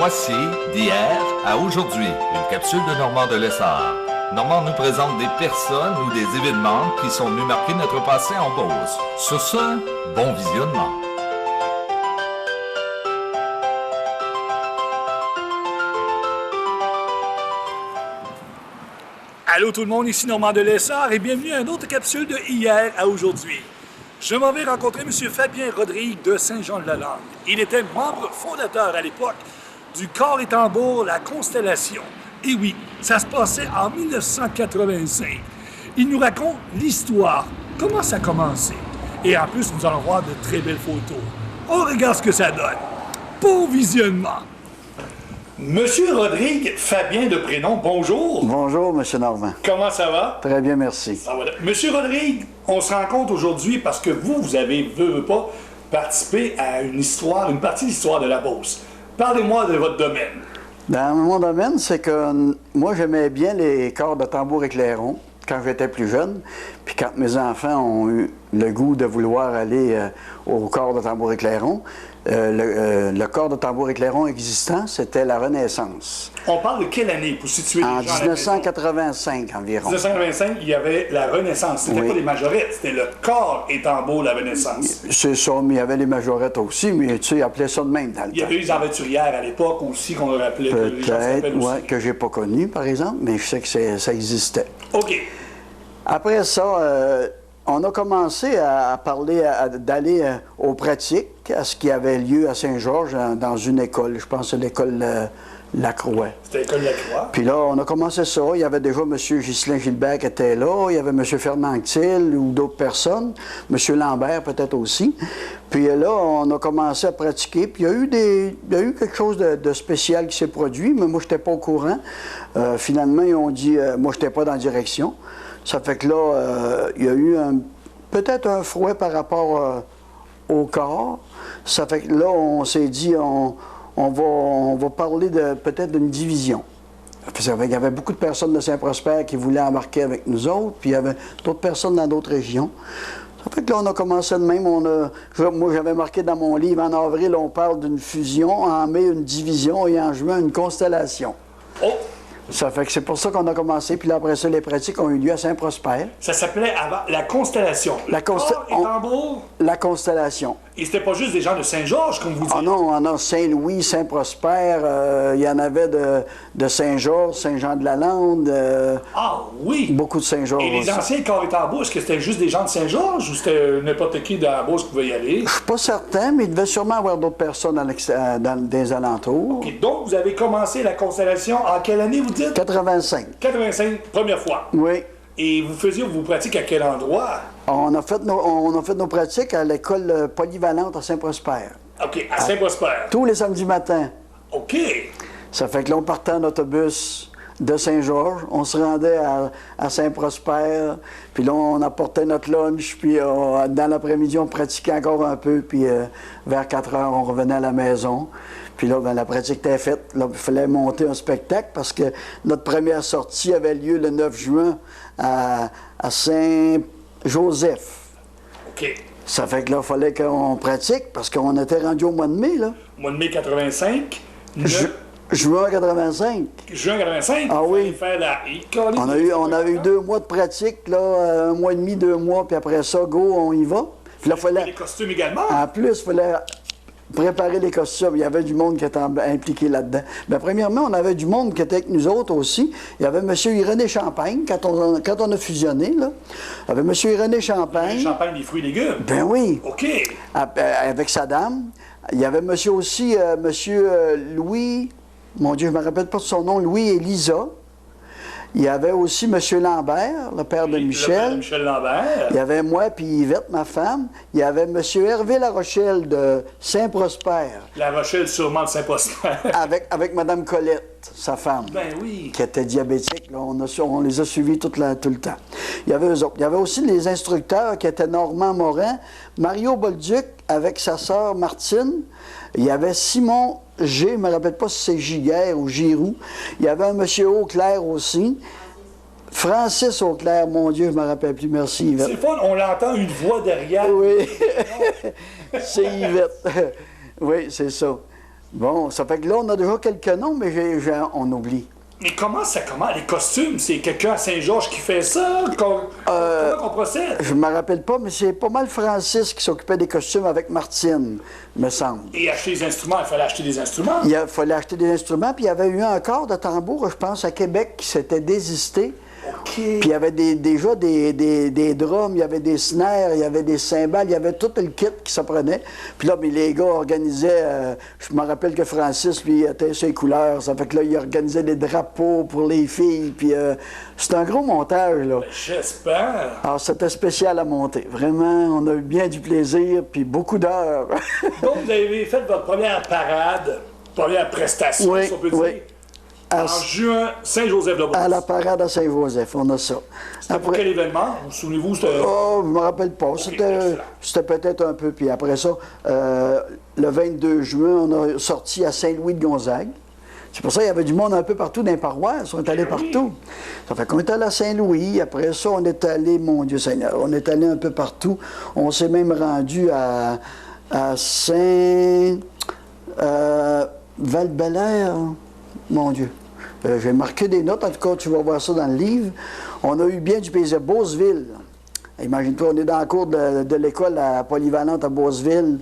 Voici d'hier à aujourd'hui, une capsule de Normand de Lessard. Normand nous présente des personnes ou des événements qui sont venus marquer notre passé en Beauce. Sur ce, bon visionnement. Allô tout le monde, ici Normand de Lessard et bienvenue à une autre capsule de hier à aujourd'hui. Je m'en vais rencontrer M. Fabien Rodrigue de Saint-Jean-de-la-Lande. Il était membre fondateur à l'époque du corps et tambour La Constellation. Et oui, ça se passait en 1985. Il nous raconte l'histoire, comment ça a commencé. Et en plus, nous allons voir de très belles photos. On regarde ce que ça donne. Bon visionnement! Monsieur Rodrigue, Fabien de prénom, bonjour. Bonjour, Monsieur Normand. Comment ça va? Très bien, merci. Monsieur Rodrigue, on se rencontre aujourd'hui parce que vous avez, veux pas, participé à une partie de l'histoire de la Beauce. Parlez-moi de votre domaine. Dans mon domaine, c'est que moi, j'aimais bien les corps de tambour et clairon quand j'étais plus jeune. Puis quand mes enfants ont eu le goût de vouloir aller au corps de tambour et clairon, le corps de tambour et clairon existant, c'était la Renaissance. On parle de quelle année pour situer les gens? En 1985 environ. 1985, il y avait la Renaissance. C'était pas les majorettes, c'était le corps et tambour, la Renaissance. C'est ça, mais il y avait les majorettes aussi, mais tu sais, ils appelaient ça de même dans le temps. Il y avait eu les aventurières à l'époque aussi, qu'on leur appelait. Peut-être, oui, que j'ai pas connu, par exemple, mais je sais que ça existait. OK. Après ça, on a commencé à parler, d'aller aux pratiques, à ce qui avait lieu à Saint-Georges, dans une école. Je pense que c'est l'école Lacroix. C'était l'école Lacroix. Puis là, on a commencé ça. Il y avait déjà M. Ghislain Gilbert qui était là. Il y avait M. Fernand Anctil ou d'autres personnes. M. Lambert peut-être aussi. Puis là, on a commencé à pratiquer. Puis il y a eu quelque chose de spécial qui s'est produit, mais moi, je n'étais pas au courant. Finalement, ils ont dit, moi, je n'étais pas dans la direction. Ça fait que là, il y a eu peut-être un fouet par rapport au corps. Ça fait que là, on s'est dit, on va parler peut-être d'une division. Il y avait beaucoup de personnes de Saint-Prosper qui voulaient embarquer avec nous autres, puis il y avait d'autres personnes dans d'autres régions. Ça fait que là, on a commencé de même. Moi, j'avais marqué dans mon livre, en avril, on parle d'une fusion, en mai, une division, et en juin, une constellation. Oh! Ça fait que c'est pour ça qu'on a commencé. Puis là, après ça, les pratiques ont eu lieu à Saint-Prosper. Ça s'appelait avant la Constellation. Corps et tambour. La Constellation. Et c'était pas juste des gens de Saint-Georges, comme vous dites. Ah non, on a Saint-Louis, Saint-Prosper. Il y en avait de Saint-Georges, Saint-Jean-de-la-Lande. Ah oui! Beaucoup de Saint-Georges. Et les anciens corps et tambours, est-ce que c'était juste des gens de Saint-Georges ou c'était n'importe qui de la Beauce qui pouvait y aller? Je suis pas certain, mais il devait sûrement avoir d'autres personnes dans des alentours. OK. Donc, vous avez commencé la Constellation en quelle année, vous dites? 85. 85, première fois. Oui. Et vous faisiez vos pratiques à quel endroit? On a fait nos pratiques à l'école polyvalente à Saint-Prosper. OK, à Saint-Prosper. Tous les samedis matins. OK. Ça fait que là, on partait en autobus de Saint-Georges, on se rendait à Saint-Prosper, puis là, on apportait notre lunch, puis dans l'après-midi, on pratiquait encore un peu, puis vers 4 heures, on revenait à la maison. Puis là, la pratique était faite. Là, il fallait monter un spectacle parce que notre première sortie avait lieu le 9 juin à Saint-Joseph. OK. Ça fait que là, il fallait qu'on pratique parce qu'on était rendu au mois de mai, là. Mois de mai 85. Juin 85. Juin 85? Ah oui. Faire on a eu 2 mois de pratique, là, 1 mois et demi, 2 mois, puis après ça, go, on y va. Puis là, fallait... Les costumes également? En plus, il fallait préparer les costumes. Il y avait du monde qui était impliqué là-dedans. Bien, premièrement, on avait du monde qui était avec nous autres aussi. Il y avait M. Irénée Champagne, quand on a fusionné, là. Il y avait M. Irénée Champagne. Champagne des fruits et légumes? Ben oui. OK. Avec sa dame. Il y avait M. Louis, mon Dieu, je ne me rappelle pas de son nom, Louis et Lisa. Il y avait aussi M. Lambert, le père de Michel. Le père de Michel Lambert. Il y avait moi puis Yvette, ma femme. Il y avait M. Hervé Larochelle de Saint-Prosper. La Rochelle, sûrement de Saint-Prosper. avec Mme Colette, sa femme. Ben oui. Qui était diabétique. Là. On les a suivis tout le temps. Il y avait eux autres. Il y avait aussi les instructeurs qui étaient Normand Morin, Mario Bolduc avec sa sœur Martine. Il y avait Simon G, je ne me rappelle pas si c'est Giguère ou Giroux. Il y avait un monsieur Auclair aussi. Francis Auclair, mon Dieu, je ne me rappelle plus, merci Yvette. C'est fun, on l'entend une voix derrière. Oui, c'est Yvette. Oui, c'est ça. Bon, ça fait que là, on a déjà quelques noms, mais on oublie. Mais comment, les costumes? C'est quelqu'un à Saint-Georges qui fait ça? Comment on procède? Je me rappelle pas, mais c'est pas mal Francis qui s'occupait des costumes avec Martine, me semble. Et acheter des instruments, il fallait acheter des instruments? Il fallait acheter des instruments, puis il y avait eu un corps de tambour, je pense, à Québec, qui s'était désisté. OK. Puis il y avait déjà des drums, il y avait des snares, il y avait des cymbales, il y avait tout le kit qui se prenait. Puis là, mais les gars organisaient, je me rappelle que Francis, lui, était sur les couleurs, ça fait que là, il organisait des drapeaux pour les filles, puis c'était un gros montage, là. J'espère. Alors, c'était spécial à monter. Vraiment, on a eu bien du plaisir, puis beaucoup d'heures. Donc, vous avez fait votre première parade, première prestation, Oui, si on peut oui. dire. En juin, Saint-Joseph-de-Beauce. À la parade à Saint-Joseph, on a ça. C'était pour quel événement? Vous souvenez-vous? Oh, je me rappelle pas. C'était peut-être un peu. Puis après ça, le 22 juin, on a sorti à Saint-Louis-de-Gonzague. C'est pour ça qu'il y avait du monde un peu partout dans les paroisses. On est allé partout. Ça fait qu'on est allé à Saint-Louis. Après ça, on est allé, mon Dieu Seigneur, on est allé un peu partout. On s'est même rendu à Saint... Val-Bélair. Mon Dieu. J'ai marqué des notes, en tout cas, tu vas voir ça dans le livre. On a eu bien du plaisir. Beauceville. Imagine-toi, on est dans la cour de l'école à Polyvalente à Beauceville.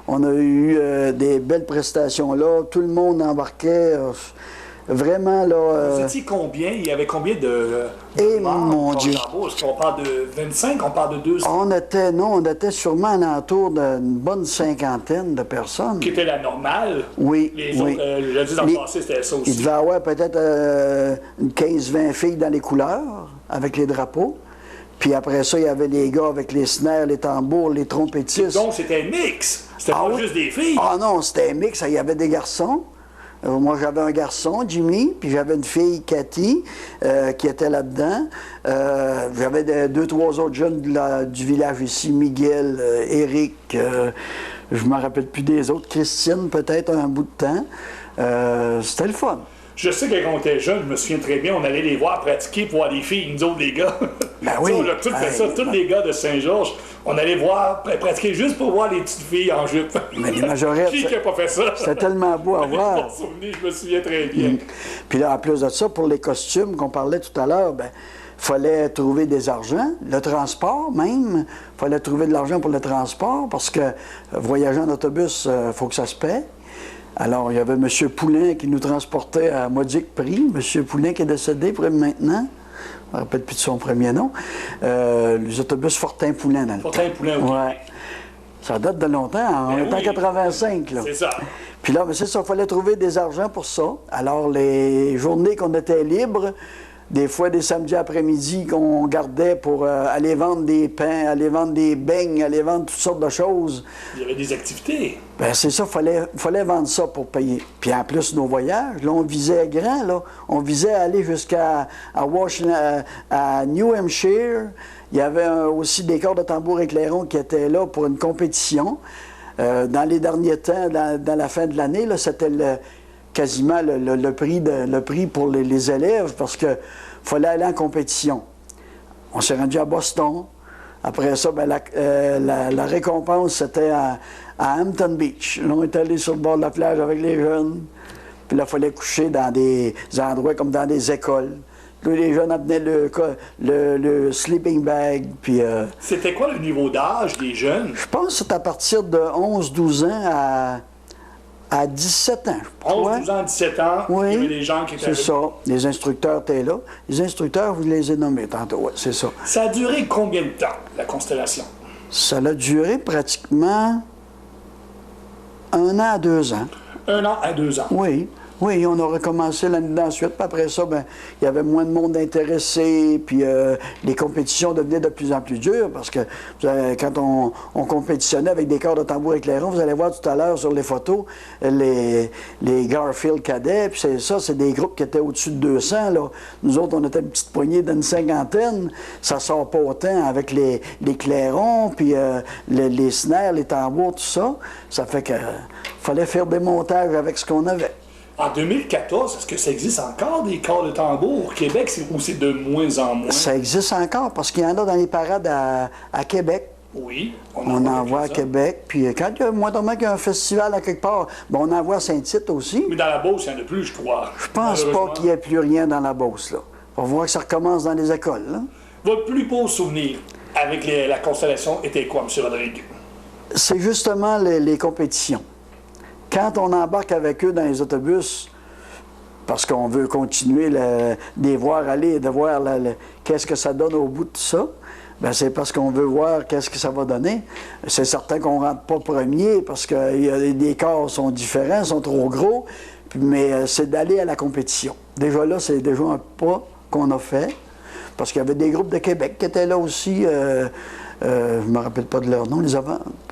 On a eu des belles prestations là. Tout le monde embarquait. Vraiment, là... Vous étiez combien? Il y avait combien de mon Dieu! Est-ce qu'on parle de 25? On parle de 200? On était sûrement alentour d'une bonne cinquantaine de personnes. Qui était la normale? Oui, Les oui. autres, je dis dans le passé, c'était ça aussi. Il devait y avoir peut-être une 15-20 filles dans les couleurs, avec les drapeaux. Puis après ça, il y avait les gars avec les snares, les tambours, les trompettistes. Donc, c'était un mix? C'était pas juste des filles? Ah non, c'était un mix. Il y avait des garçons. Moi, j'avais un garçon, Jimmy, puis j'avais une fille, Cathy, qui était là-dedans. J'avais deux, trois autres jeunes du village ici, Miguel, Eric, je ne me rappelle plus des autres, Christine, peut-être un bout de temps. C'était le fun. Je sais que quand on était jeune, je me souviens très bien, on allait les voir pratiquer pour voir les filles, nous autres, les gars. Ben oui. On a tous fait ça, tous les gars de Saint-Georges. On allait voir, pratiquer juste pour voir les petites filles en jupe. Mais les majorettes, Qui n'a pas fait ça? C'était tellement beau à voir. Je me souviens très bien. Puis là, en plus de ça, pour les costumes qu'on parlait tout à l'heure, ben, fallait trouver des argents, le transport même. Il fallait trouver de l'argent pour le transport parce que voyager en autobus, il faut que ça se paie. Alors, il y avait M. Poulain qui nous transportait à modique prix. M. Poulain qui est décédé maintenant. Je ne me rappelle plus de son premier nom. Les autobus Fortin-Poulain, dans le temps. Fortin-Poulain, oui. Ouais. Ça date de longtemps. On est en 85, là. C'est ça. Puis là, mais c'est ça, il fallait trouver des argents pour ça. Alors, les journées qu'on était libres, des fois des samedis après-midi qu'on gardait pour aller vendre des pains, aller vendre des beignes, aller vendre toutes sortes de choses. Il y avait des activités. Bien, c'est ça, fallait vendre ça pour payer. Puis en plus, nos voyages, là, on visait grand, là. On visait aller jusqu'à Washington, à New Hampshire. Il y avait aussi des corps de tambour et clairons qui étaient là pour une compétition. Dans les derniers temps, dans la fin de l'année, là, c'était quasiment le prix pour les élèves parce qu'il fallait aller en compétition. On s'est rendu à Boston. Après ça, ben, la récompense, c'était à Hampton Beach. Là, on est allé sur le bord de la plage avec les jeunes. Puis là, il fallait coucher dans des endroits comme dans des écoles. Là, les jeunes amenaient le sleeping bag. Puis, c'était quoi le niveau d'âge des jeunes? Je pense que c'est à partir de 11-12 ans à 17 ans. 11, 12 ans, 17 ans, oui, il y avait des gens qui étaient... C'est ça. Les instructeurs étaient là. Les instructeurs, vous les avez nommés tantôt, oui, c'est ça. Ça a duré combien de temps, la constellation? Ça a duré pratiquement 1 an à 2 ans. 1 an à 2 ans? Oui. Oui, on a recommencé l'année d'ensuite. Puis après ça, ben, il y avait moins de monde intéressé. Puis les compétitions devenaient de plus en plus dures parce que quand on compétitionnait avec des corps de tambour éclairants, vous allez voir tout à l'heure sur les photos, les Garfield cadets. Puis c'est des groupes qui étaient au-dessus de 200. Là. Nous autres, on était une petite poignée d'une cinquantaine. Ça sort pas autant avec les clairons, puis les snares, les tambours, tout ça. Ça fait que fallait faire des montages avec ce qu'on avait. En 2014, est-ce que ça existe encore des corps de tambour au Québec ou c'est de moins en moins? Ça existe encore parce qu'il y en a dans les parades à Québec. Oui. On envoie à Québec. Puis quand il y a moindrement qu'il y a un festival à quelque part, ben, on envoie à Saint-Tite aussi. Mais dans la Beauce, il n'y en a plus, je crois. Je pense pas qu'il n'y ait plus rien dans la Beauce, là. On va voir que ça recommence dans les écoles, là. Votre plus beau souvenir avec la Constellation était quoi, M. Rodrigue? C'est justement les compétitions. Quand on embarque avec eux dans les autobus, parce qu'on veut continuer de les voir aller et de voir qu'est-ce que ça donne au bout de tout ça, bien, c'est parce qu'on veut voir qu'est-ce que ça va donner. C'est certain qu'on ne rentre pas premier parce que les corps sont différents, sont trop gros, mais c'est d'aller à la compétition. Déjà là, c'est déjà un pas qu'on a fait, parce qu'il y avait des groupes de Québec qui étaient là aussi. Je ne me rappelle pas de leur nom,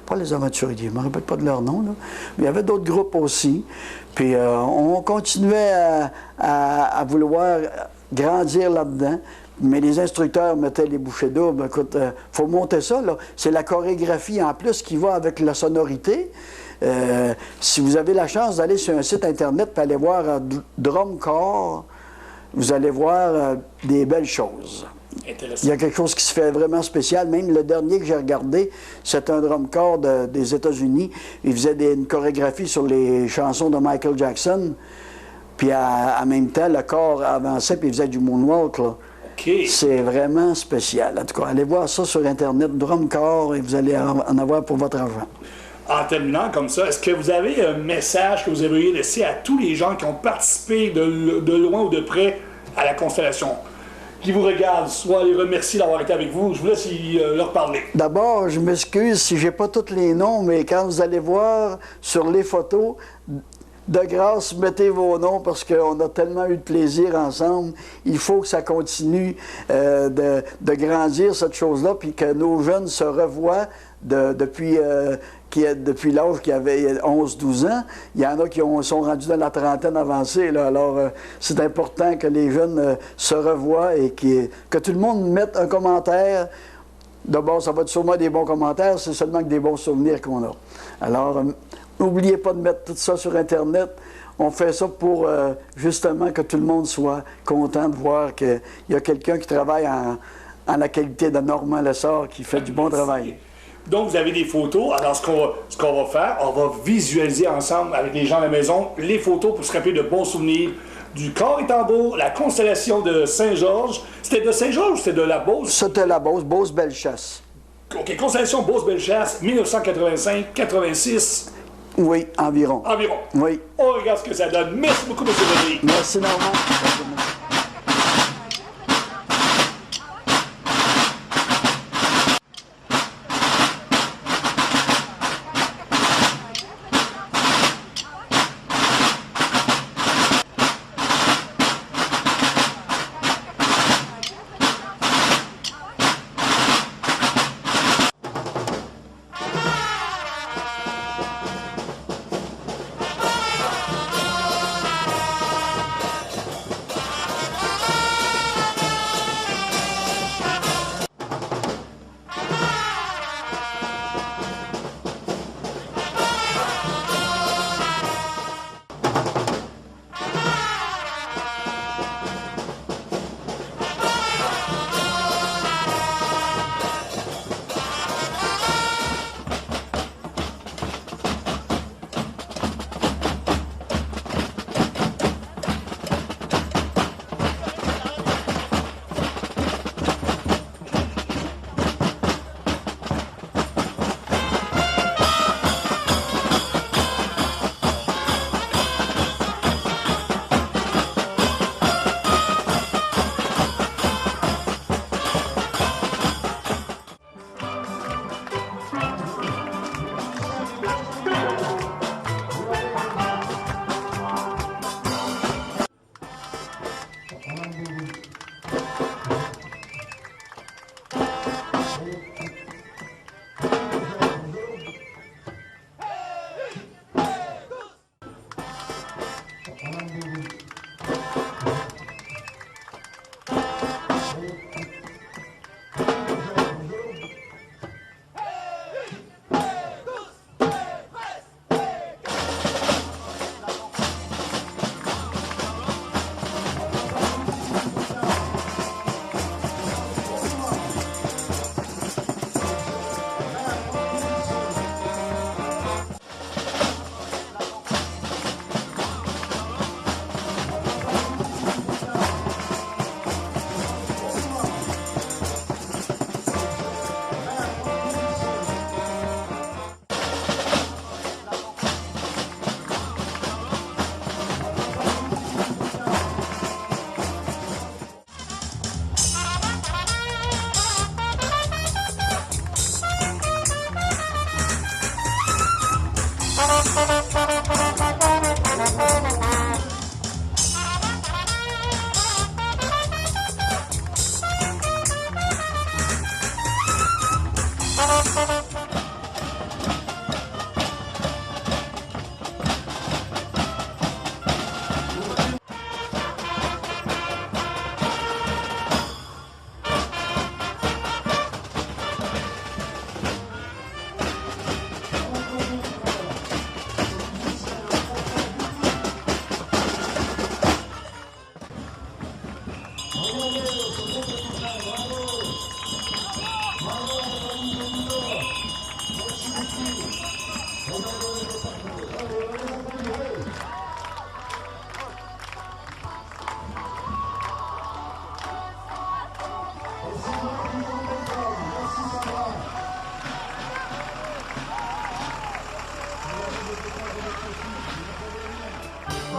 pas les aventuriers, je ne me rappelle pas de leur nom, là. Mais il y avait d'autres groupes aussi. Puis on continuait à vouloir grandir là-dedans. Mais les instructeurs mettaient les bouchées doubles. Écoute, faut monter ça, là. C'est la chorégraphie en plus qui va avec la sonorité. Si vous avez la chance d'aller sur un site Internet et aller voir Drum Corps, vous allez voir des belles choses. Il y a quelque chose qui se fait vraiment spécial. Même le dernier que j'ai regardé, c'est un drum corps des États-Unis. Il faisait une chorégraphie sur les chansons de Michael Jackson. Puis en même temps, le corps avançait puis il faisait du moonwalk, là. Okay. C'est vraiment spécial. En tout cas, allez voir ça sur Internet, drum corps, et vous allez en avoir pour votre argent. En terminant comme ça, est-ce que vous avez un message que vous aimeriez laisser à tous les gens qui ont participé de loin ou de près à la Constellation, qui vous regardent, soit les remercie d'avoir été avec vous? Je vous laisse leur parler. D'abord, je m'excuse si j'ai pas tous les noms, mais quand vous allez voir sur les photos, de grâce, mettez vos noms parce qu'on a tellement eu de plaisir ensemble. Il faut que ça continue de grandir, cette chose-là, puis que nos jeunes se revoient depuis l'âge qu'il avait 11-12 ans. Il y en a qui sont rendus dans la trentaine avancée, là. Alors, c'est important que les jeunes se revoient et que tout le monde mette un commentaire. D'abord, ça va être sûrement des bons commentaires, c'est seulement que des bons souvenirs qu'on a. Alors, n'oubliez pas de mettre tout ça sur Internet. On fait ça pour justement que tout le monde soit content de voir qu'il y a quelqu'un qui travaille en la qualité de Normand Lessard qui fait du bon travail. Donc, vous avez des photos. Alors, ce qu'on va faire, on va visualiser ensemble avec les gens à la maison les photos pour se rappeler de bons souvenirs du corps et tambour, la Constellation de Saint-Georges. C'était de Saint-Georges ou c'était de la Beauce? C'était la Beauce, Beauce-Bellechasse. OK, Constellation Beauce-Bellechasse, 1985-86. Oui, environ. Environ. Oui. On regarde ce que ça donne. Merci beaucoup, M. Rodrigue. Merci, Normand.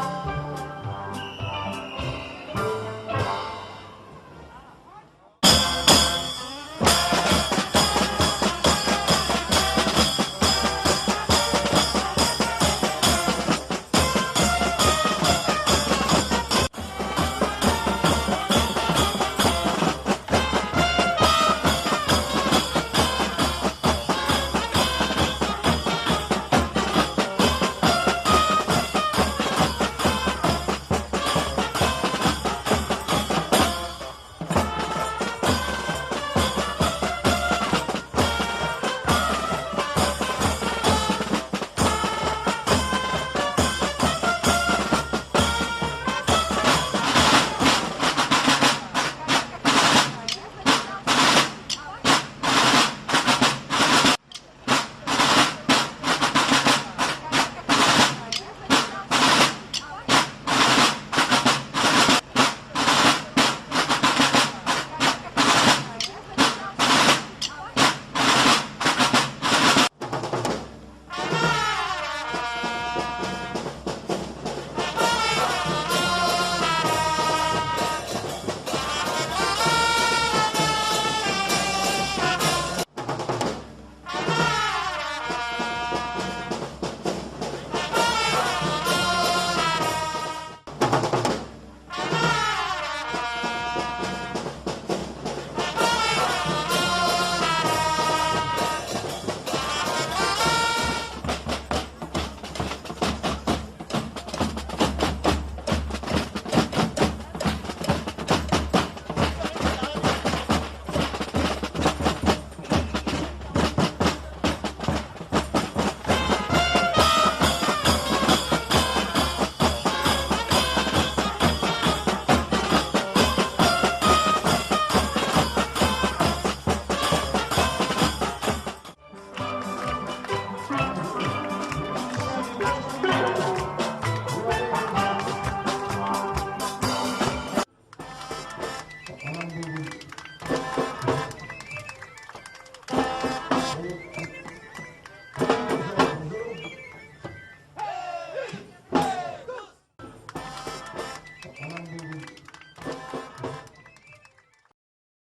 Bye.